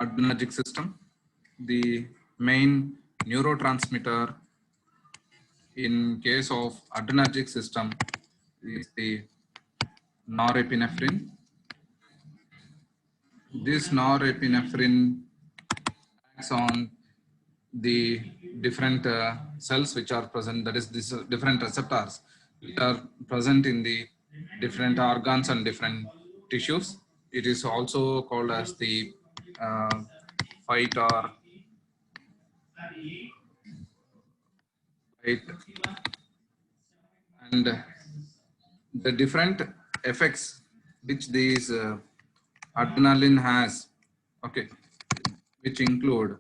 adrenergic system. The main neurotransmitter in case of adrenergic system is the norepinephrine. This norepinephrine acts on the different cells which are present, that is, these different receptors which are present in the different organs and different tissues. It is also called as the fight or fight, and the different effects which these adrenaline has, okay, which include,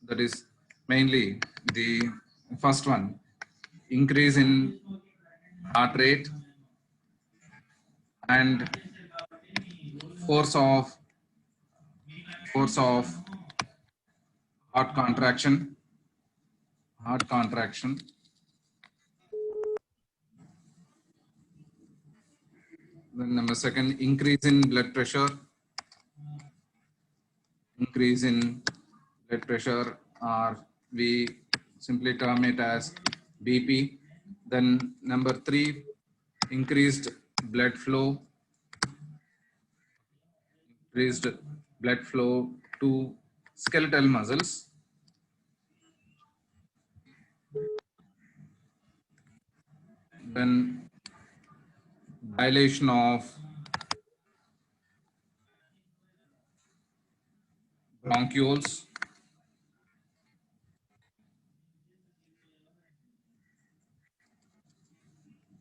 that is mainly the first one, increase in heart rate and force of heart contraction. Then number second, increase in blood pressure. Or we simply term it as BP. Then number three, increased blood flow to skeletal muscles. Then dilation of bronchioles.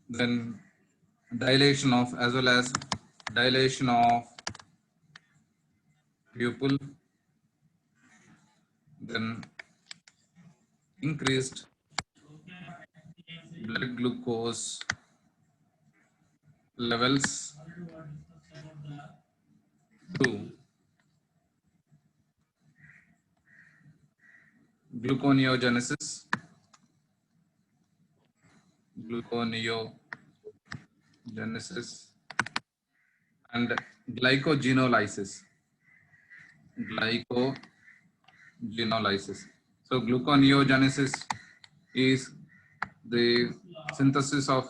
Then dilation of, as well as dilation of pupil. Then increased blood glucose levels to gluconeogenesis. And glycogenolysis. So gluconeogenesis is the synthesis of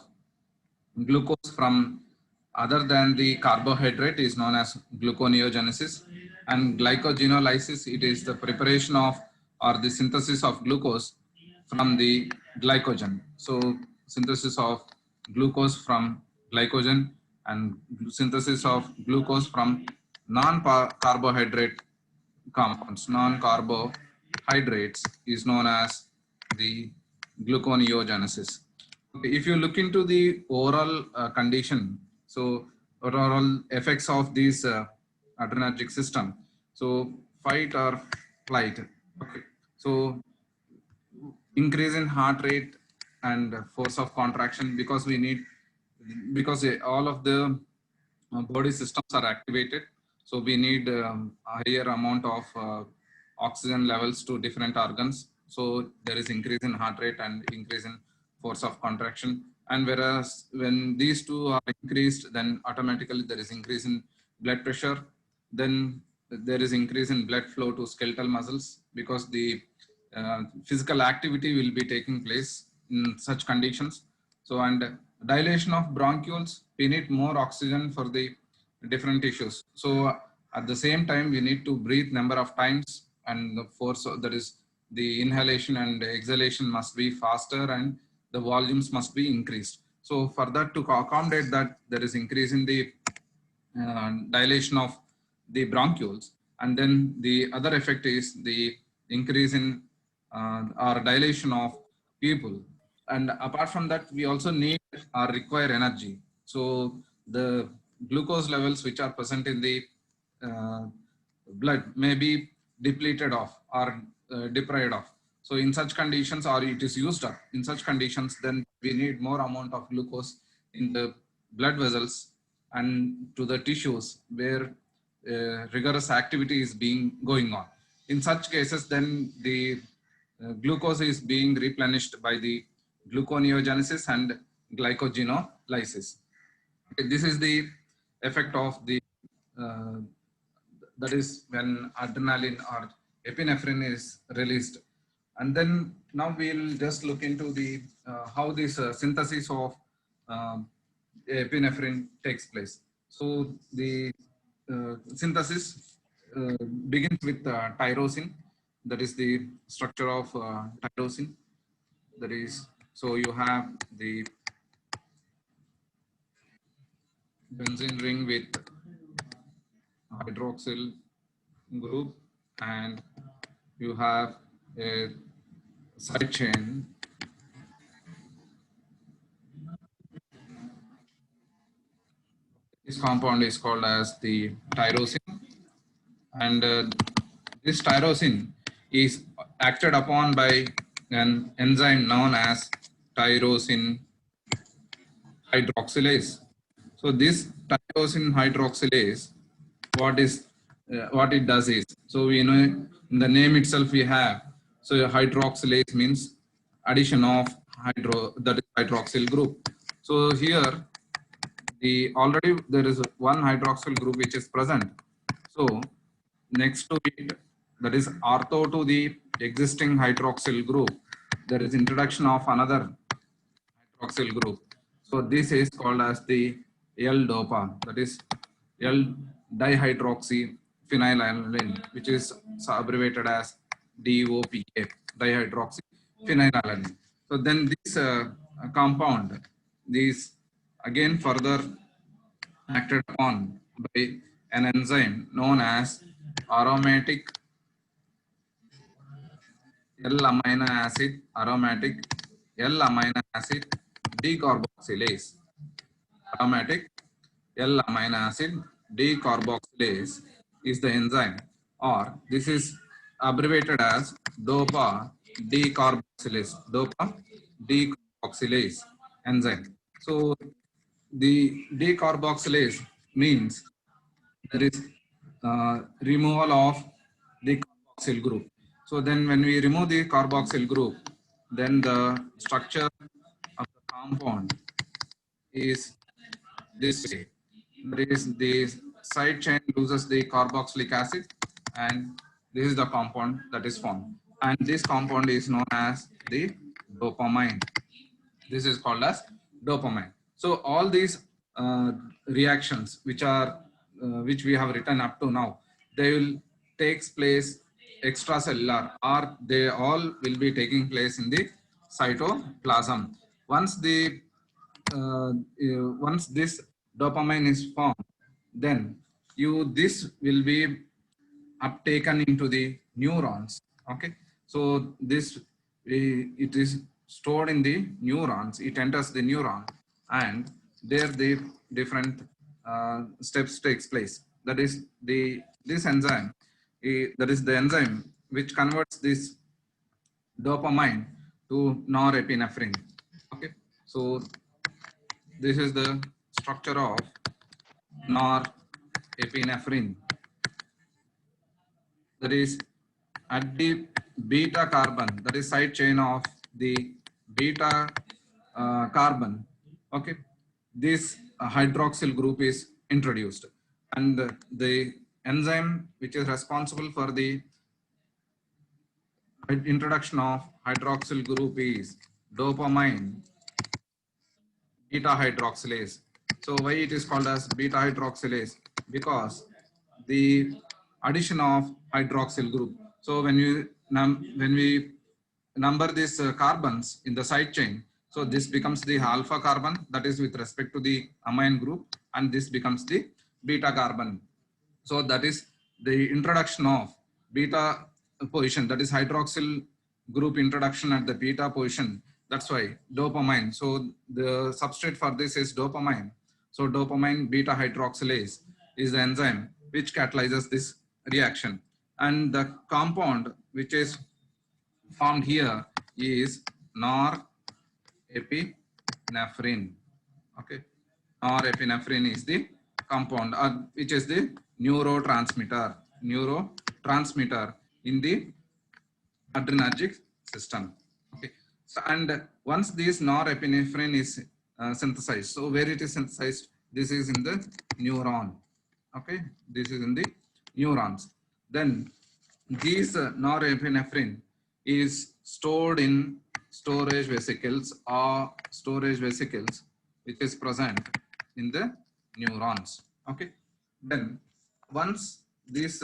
glucose from other than the carbohydrate, is known as gluconeogenesis, and glycogenolysis, it is the preparation of or the synthesis of glucose from the glycogen. So synthesis of glucose from glycogen and synthesis of glucose from non-carbohydrate compounds, non-carbohydrates, is known as the gluconeogenesis. Okay, if you look into the overall condition, so overall effects of this adrenergic system, so fight or flight. Okay, so increase in heart rate and force of contraction, because all of the body systems are activated, so we need higher amount of oxygen levels to different organs. So there is increase in heart rate and increase in force of contraction. And whereas when these two are increased, then automatically there is increase in blood pressure. Then there is increase in blood flow to skeletal muscles, because the physical activity will be taking place in such conditions. So, and dilation of bronchioles, we need more oxygen for the different tissues. So at the same time, we need to breathe number of times, and the force, that is the inhalation and exhalation, must be faster, and the volumes must be increased. So for that, to accommodate that, there is increase in the dilation of the bronchioles. And then the other effect is the increase in or dilation of pupil. And apart from that, we also need or require energy. So the glucose levels which are present in the blood may be depleted of or deprived of. So in such conditions, or it is used up in such conditions, then we need more amount of glucose in the blood vessels and to the tissues where rigorous activity is going on. In such cases, then the glucose is being replenished by the gluconeogenesis and glycogenolysis. Okay, this is the effect of the that is when adrenaline or epinephrine is released. And then now we'll just look into the how this synthesis of um, epinephrine takes place. So the synthesis begins with tyrosine, that is the structure of tyrosine. That is, so you have the benzene ring with hydroxyl group, and you have a side chain. This compound is called as the tyrosine, and this tyrosine is acted upon by an enzyme known as tyrosine hydroxylase. So this tyrosine hydroxylase, what it does is, so we know in the name itself we have, so hydroxylase means addition of that is hydroxyl group. So here the already there is one hydroxyl group which is present. So next to it, that is ortho to the existing hydroxyl group, there is introduction of another hydroxyl group. So this is called as the L-DOPA, that is L-dihydroxy phenylalanine, which is abbreviated as DOPA, dihydroxy phenylalanine. So then this compound, this again further acted upon by an enzyme known as aromatic L-amino acid decarboxylase. Aromatic L-amino acid decarboxylase is the enzyme, or this is abbreviated as DOPA decarboxylase. DOPA decarboxylase enzyme. So the decarboxylase means there is removal of the carboxyl group. So then when we remove the carboxyl group, then the structure of the compound is this way. There is the side chain loses the carboxylic acid, and this is the compound that is formed. And this compound is known as the dopamine. This is called as dopamine. So all these reactions which we have written up to now, they will takes place extracellular, or they all will be taking place in the cytoplasm. Once this dopamine is formed, then this will be uptaken into the neurons. Okay, so this it is stored in the neurons. It enters the neuron, and there the different steps takes place. That is this enzyme. That is the enzyme which converts this dopamine to norepinephrine. Okay, so this is the structure of norepinephrine. That is at the beta carbon, that is side chain of the beta carbon. Okay, this hydroxyl group is introduced, and the enzyme which is responsible for the introduction of hydroxyl group is dopamine beta hydroxylase. So why it is called as beta hydroxylase? Because the addition of hydroxyl group. So when we number these carbons in the side chain, so this becomes the alpha carbon, that is with respect to the amine group, and this becomes the beta carbon. So that is the introduction of beta position, that is hydroxyl group introduction at the beta position. That's why dopamine. So the substrate for this is dopamine. So dopamine beta hydroxylase is the enzyme which catalyzes this reaction. And the compound which is formed here is norepinephrine. Okay, norepinephrine is the compound, which is the neurotransmitter in the adrenergic system. Okay, so, and once this norepinephrine is synthesized, so where it is synthesized, this is in the neuron. Okay, this is in the neurons. Then these norepinephrine is stored in storage vesicles or storage vesicles which is present in the neurons. Okay. Then once this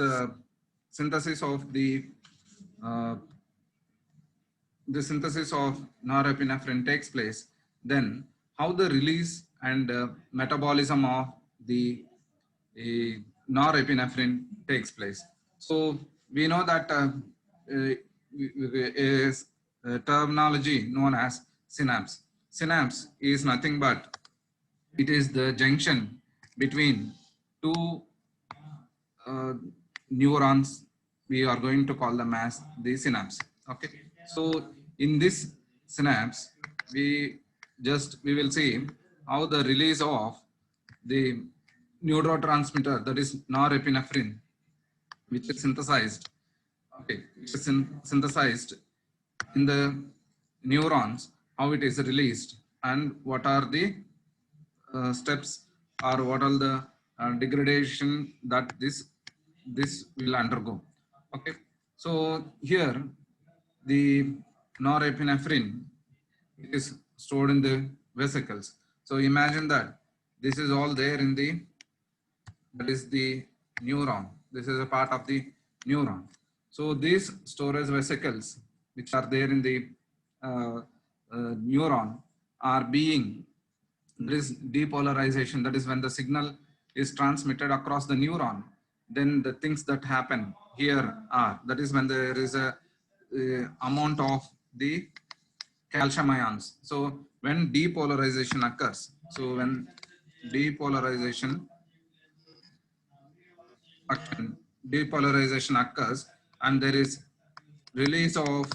synthesis of uh, the synthesis of norepinephrine takes place, then how the release and metabolism of the norepinephrine takes place. So we know that is a terminology known as synapse. Synapse is nothing but it is the junction between two uh, neurons. We are going to call them as the synapse. Okay. So in this synapse, we will see how the release of the neurotransmitter, that is norepinephrine, which is synthesized. Okay, which is synthesized in the neurons, how it is released, and what are the steps or what are the degradation that this will undergo. Okay, so here the norepinephrine is stored in the vesicles. So imagine that this is all there in the, that is the neuron. This is a part of the neuron. So these storage vesicles which are there in the neuron are being, there is depolarization, that is when the signal is transmitted across the neuron, then the things that happen here are, that is when there is a amount of the calcium ions. So when depolarization occurs, so when depolarization depolarization occurs and there is release of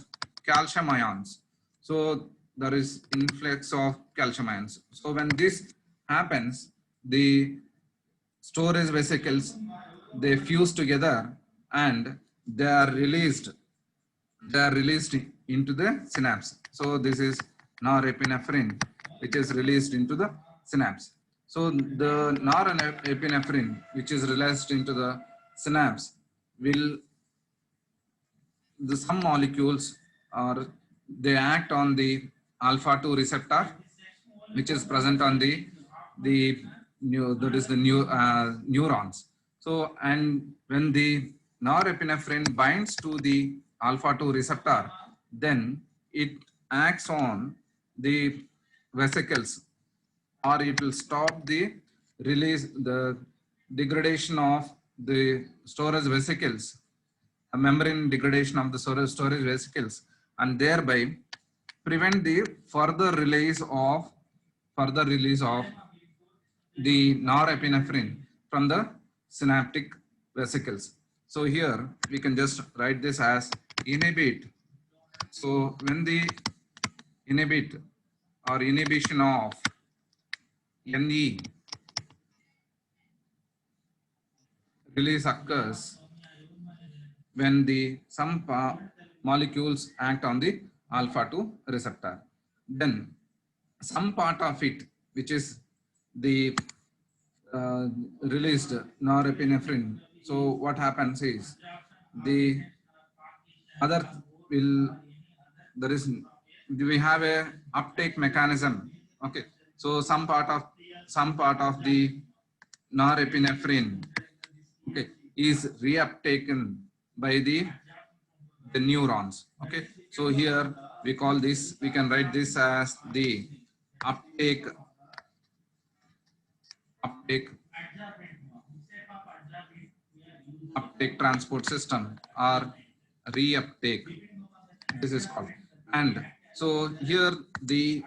calcium ions, so there is influx of calcium ions. So when this happens, the storage vesicles, they fuse together and they are released into the synapse. So this is norepinephrine which is released into the synapse. So the norepinephrine which is released into the synapse will, the some molecules are, they act on the alpha 2 receptor which is present on the that is the neurons. So and when the norepinephrine binds to the alpha 2 receptor, then it acts on the vesicles, or it will stop the release, the degradation of the storage vesicles, a membrane degradation of the storage vesicles, and thereby prevent the further release of the norepinephrine from the synaptic vesicles. So here we can just write this as inhibit. So when the inhibit or inhibition of Ne release occurs when the some molecules act on the alpha 2 receptor, then some part of it which is the released norepinephrine. So what happens is the other will, there is, we have a uptake mechanism. Okay, so some part of the norepinephrine, okay, is reuptaken by the neurons. Okay, so here we call this, we can write this as the uptake uptake uptake transport system, or reuptake, this is called. And so here the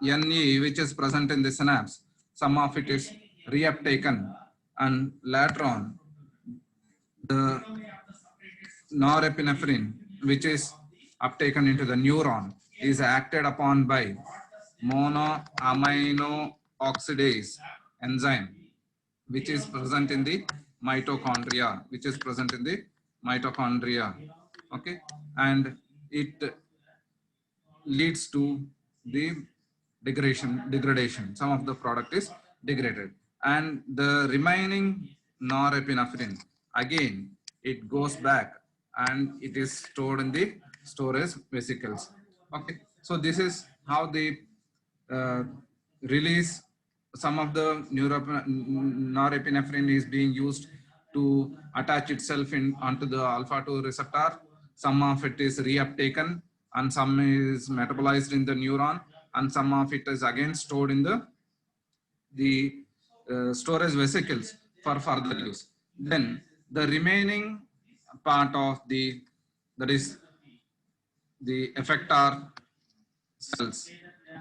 Ne which is present in the synapse, some of it is reuptaken, and later on the norepinephrine which is uptaken into the neuron is acted upon by monoamino oxidase enzyme which is present in the mitochondria, okay, and it leads to the degradation. Some of the product is degraded, and the remaining norepinephrine again it goes back and it is stored in the storage vesicles. Okay, so this is how they release some of the norepinephrine is being used to attach itself in onto the alpha 2 receptor. Some of it is reuptaken and some is metabolized in the neuron, and some of it is again stored in the storage vesicles for further use. Then the remaining part of the, that is the effector cells,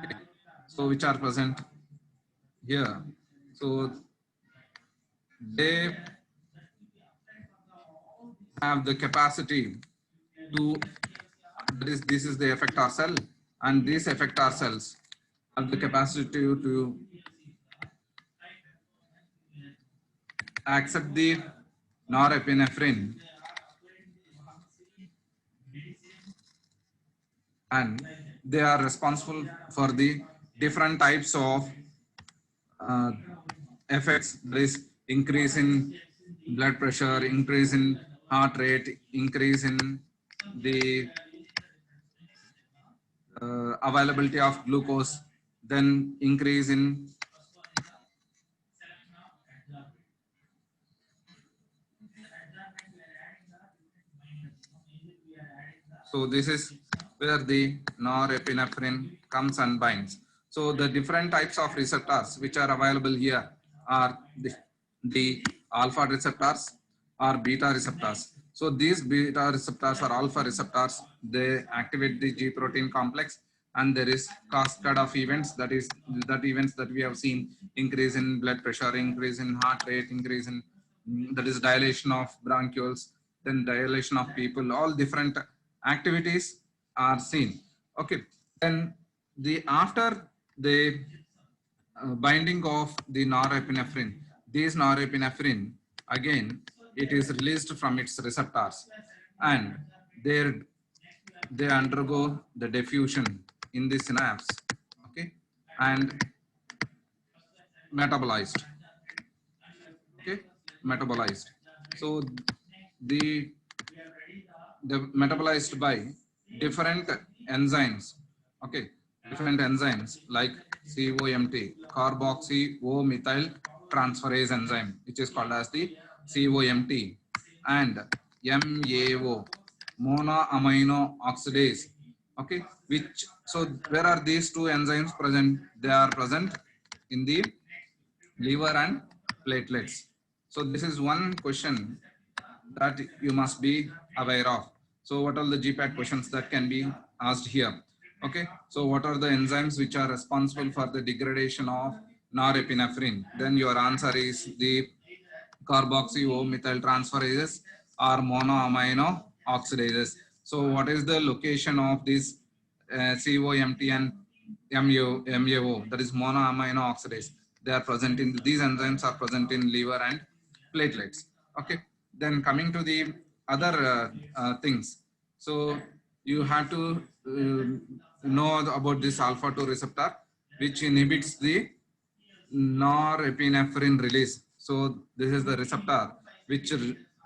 okay, so which are present here. So they have the capacity to, that is, this is the effector cell, and these effector cells have the capacity to accept the norepinephrine, and they are responsible for the different types of uh, effects. There is increase in blood pressure, increase in heart rate, increase in the availability of glucose, then increase in, so this is where the norepinephrine comes and binds. So the different types of receptors which are available here are the alpha receptors or beta receptors. So these beta receptors or alpha receptors, they activate the G protein complex, and there is cascade of events, that is that events that we have seen: increase in blood pressure, increase in heart rate, increase in, that is dilation of bronchioles, then dilation of people, all different activities are seen. Okay, then the after the binding of the norepinephrine, these norepinephrine again it is released from its receptors, and there they undergo the diffusion in the synapse, okay, and metabolized, okay, metabolized. So the metabolized by different enzymes, okay, different enzymes like COMT, carboxy O methyl transferase enzyme, which is called as the COMT, and MAO, monoamino oxidase, okay, which, so where are these two enzymes present? They are present in the liver and platelets. So this is one question that you must be aware of. So what are the GPAT questions that can be asked here? Okay, so what are the enzymes which are responsible for the degradation of norepinephrine? Then your answer is the carboxy O methyl transferases or monoamino oxidases. So what is the location of this COMT and MAO, that is monoamino oxidase? They are present in, these enzymes are present in liver and platelets. Okay, then coming to the other things. So you have to know about this alpha 2 receptor, which inhibits the norepinephrine release. So this is the receptor which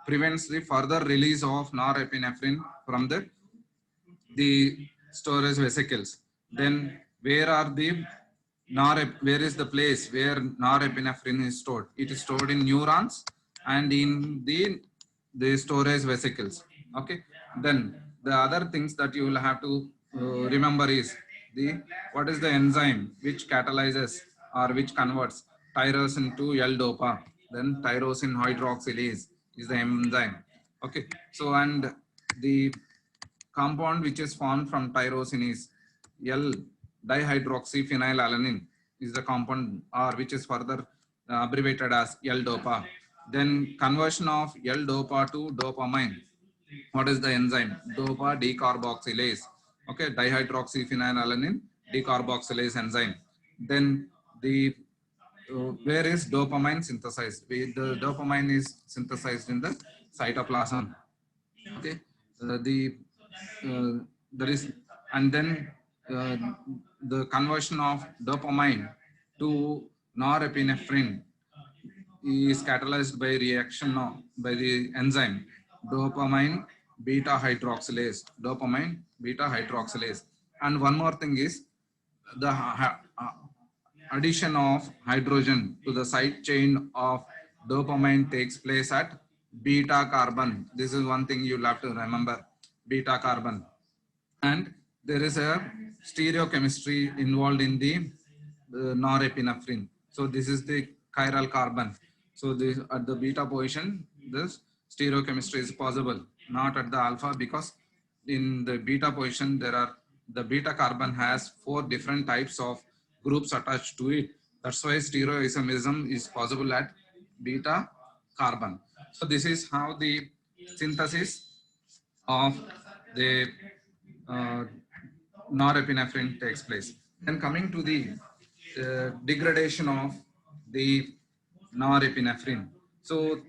prevents the further release of norepinephrine from the storage vesicles. Then where are the where is the place where norepinephrine is stored? It is stored in neurons and in the storage vesicles. Okay. Then the other things that you will have to remember is the, what is the enzyme which catalyzes or which converts tyrosine to L-DOPA. Then tyrosine hydroxylase is the enzyme. Okay. So and the compound which is formed from tyrosine is L dihydroxyphenylalanine is the compound, or which is further abbreviated as L-DOPA. Then conversion of L-DOPA to dopamine. What is the enzyme? DOPA decarboxylase. Okay, dihydroxyphenylalanine decarboxylase enzyme. Then the where is dopamine synthesized? The dopamine is synthesized in the cytoplasm. Okay, the there is, and then uh, the conversion of dopamine to norepinephrine is catalyzed by reaction by the enzyme dopamine beta hydroxylase. Dopamine beta hydroxylase. And one more thing is the addition of hydrogen to the side chain of dopamine takes place at beta carbon. This is one thing you'll have to remember, beta carbon. And there is a stereochemistry involved in the norepinephrine. So this is the chiral carbon. So this, at the beta position, this stereochemistry is possible, not at the alpha, because in the beta position, the beta carbon has 4 different types of groups attached to it. That's why stereoisomerism is possible at beta carbon. So this is how the synthesis of the uh, norepinephrine takes place. Then coming to the degradation of the norepinephrine. So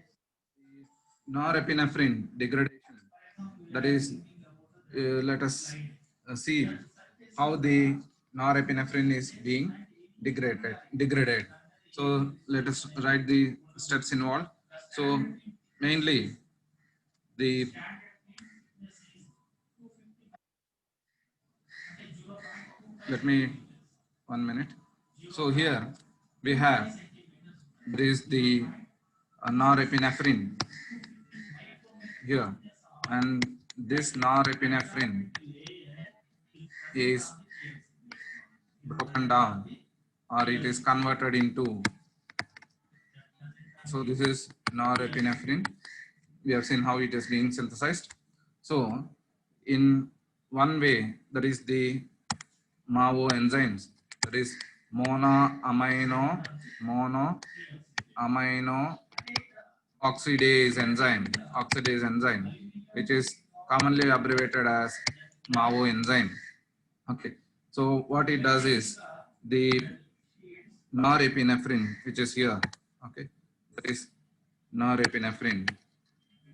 norepinephrine degradation, that is, let us see how the norepinephrine is being degraded. So let us write the steps involved. So mainly the, let me, 1 minute. So here we have, there is the norepinephrine here, and this norepinephrine is broken down, or it is converted into, so this is norepinephrine. We have seen how it is being synthesized. So in one way, that is the MAO enzymes, that is monoamino oxidase enzyme, which is commonly abbreviated as MAO enzyme. Okay, so what it does is the norepinephrine, which is here, okay, that is norepinephrine,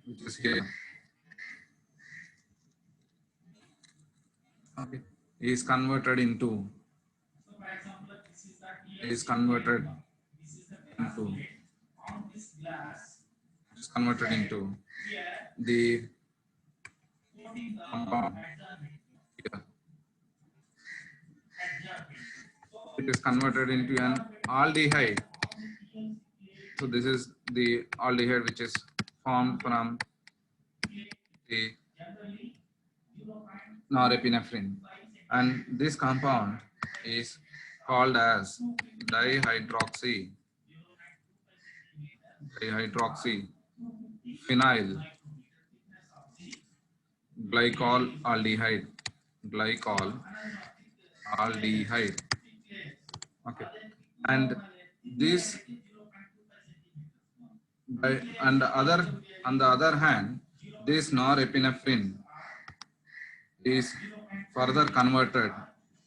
which is here, okay, is converted into, is converted into, is converted into the compound here. It is converted into an aldehyde. So this is the aldehyde which is formed from the norepinephrine, and this compound is called as dihydroxy phenyl glycol aldehyde, glycol aldehyde. Okay, and this, and on the other hand, this norepinephrine is further converted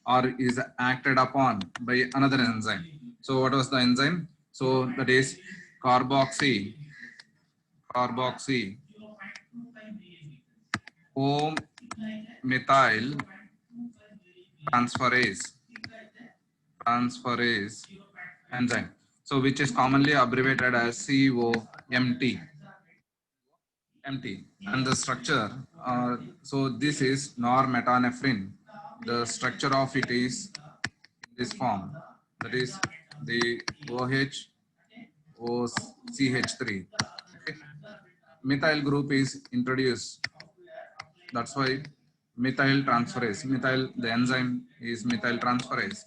or is acted upon by another enzyme. So what was the enzyme? So that is carboxy home methyl transferase enzyme. So which is commonly abbreviated as COMT. And the structure, so this is normetanephrine. The structure of it is in this form, that is the OHOCH3. Okay. Methyl group is introduced, that's why methyl transferase, the enzyme is methyl transferase,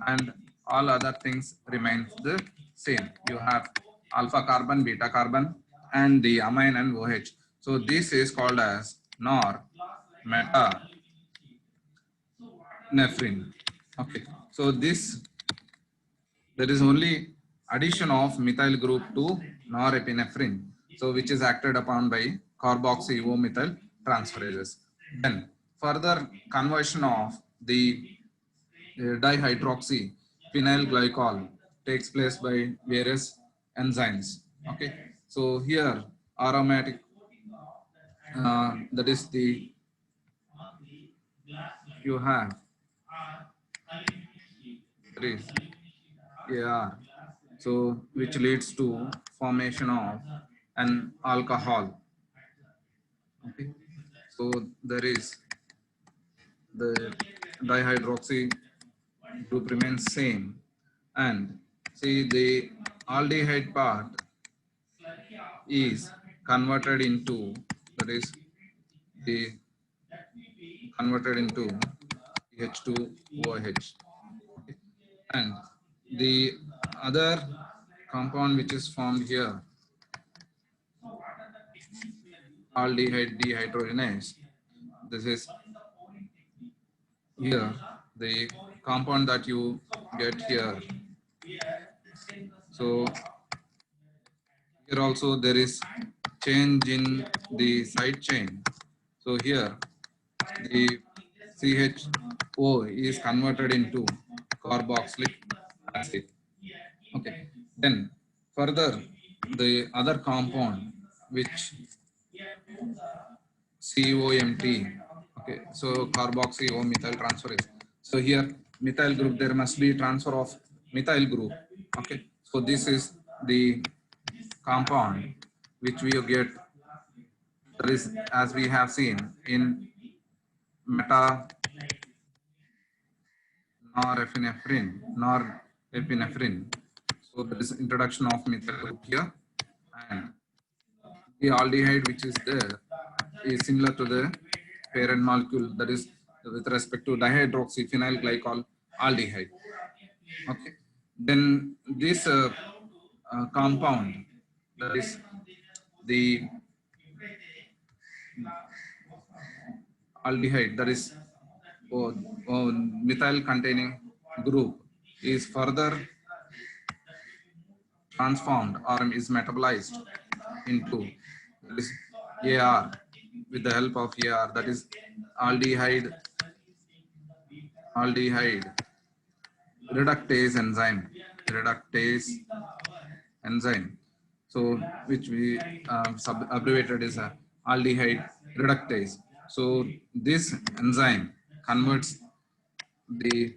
and all other things remain the same. You have alpha carbon, beta carbon, and the amine and OH. So this is called as normetanephrine. Okay. So this, there is only addition of methyl group to norepinephrine, so which is acted upon by carboxy O-methyl transferases. Then further conversion of the dihydroxy phenyl glycol takes place by various enzymes. Okay, so here aromatic, that is the, you have, there is AR. so which leads to formation of an alcohol. Okay, so there is the dihydroxy group remains same, and see the aldehyde part is converted into, that is the converted into H2OH. Okay. And the other compound which is formed here, aldehyde dehydrogenase, this is here the compound that you get here. So here also there is change in the side chain. So here the CHO is converted into carboxylic acid. Okay. Then further the other compound which COMT. Okay. So carboxy O methyl transferase. So here methyl group, there must be transfer of methyl group. Okay. So this is the compound which we get, that is, as we have seen in meta norepinephrine. So there is introduction of methyl group here, and the aldehyde which is there is similar to the parent molecule, that is with respect to dihydroxyphenyl glycol aldehyde. Okay. Then this compound, that is the aldehyde, that is methyl containing group, is further transformed or is metabolized into this AR with the help of AR, that is aldehyde reductase enzyme, so which we abbreviated as a aldehyde reductase. So this enzyme converts the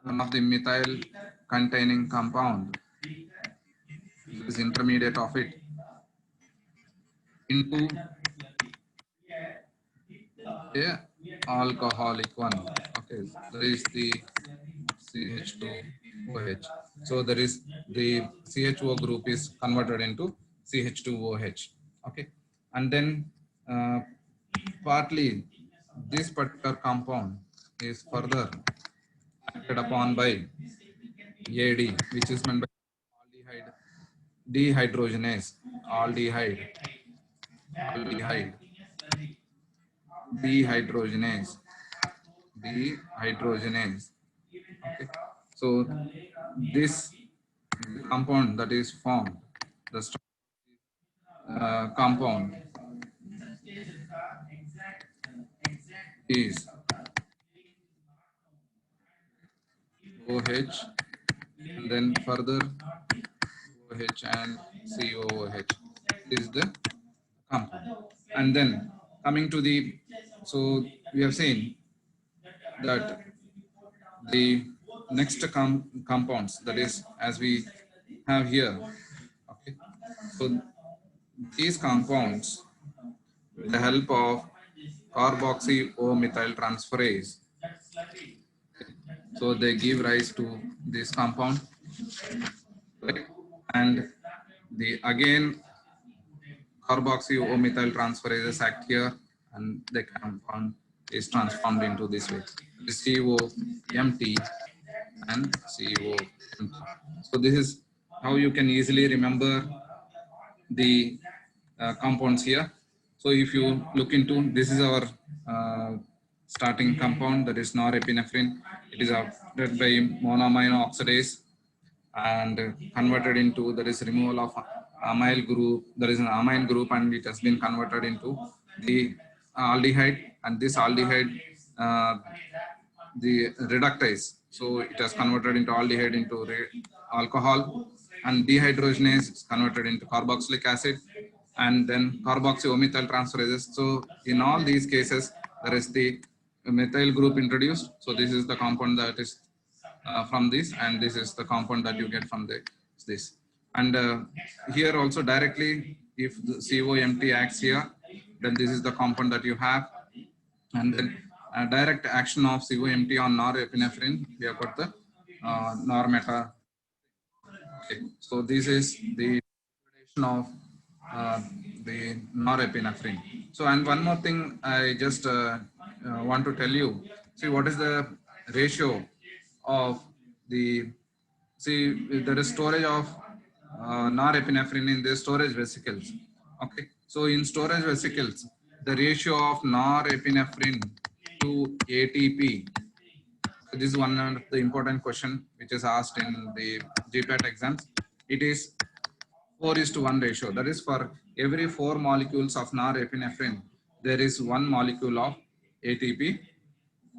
one of the methyl containing compound, this intermediate of it, into a alcoholic one. Okay, there is the CH2OH. So there is the CHO group is converted into CH2OH. Okay, and then partly this particular compound is further acted upon by AD, which is meant by aldehyde dehydrogenase, aldehyde dehydrogenase. Okay. So this compound that is formed, the compound is OH, and then further OH and COOH is the compound. And then coming to the, so we have seen that the next compounds, that is as we have here. Okay. So these compounds, with the help of carboxy O methyl transferase, so they give rise to this compound, right? And the again carboxy O methyl transferases act here, and the compound is transformed into this way, the COMT and COMT. So this is how you can easily remember the compounds here. So if you look into, this is our starting compound, that is norepinephrine. It is acted by monoamino oxidase and converted into, that is removal of amyl group, there is an amine group, and it has been converted into the aldehyde, and this aldehyde the reductase, so it has converted into aldehyde into alcohol, and dehydrogenase is converted into carboxylic acid, and then carboxy O methyl transferases. So in all these cases there is the methyl group introduced. So this is the compound that is from this, and this is the compound that you get from this. And here also directly, if the COMT acts here, then this is the compound that you have. And then direct action of COMT on norepinephrine, we have got the normeta. Okay. So this is the of the norepinephrine. So, and one more thing I just want to tell you, see what is the ratio of the, see there is storage of norepinephrine in the storage vesicles. Okay, so in storage vesicles, the ratio of norepinephrine to ATP, so this is one of the important question which is asked in the GPAT exams. It is 4:1 ratio. That is, for every 4 molecules of norepinephrine, there is 1 molecule of ATP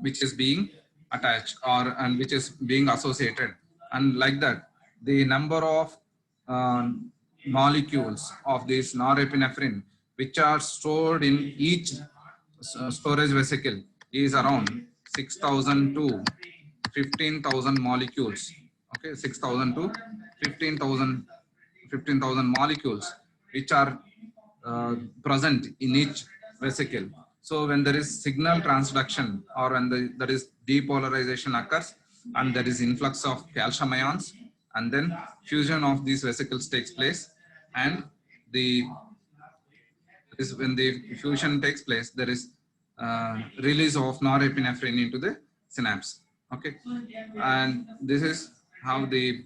which is being attached and which is being associated. And like that, the number of molecules of this norepinephrine which are stored in each storage vesicle is around 6,000 to 15,000 molecules. Okay, 6,000 to 15,000 molecules which are present in each vesicle. So when there is signal transduction, or when there is depolarization occurs and there is influx of calcium ions, and then fusion of these vesicles takes place, and when the fusion takes place, there is release of norepinephrine into the synapse. Okay, and this is how the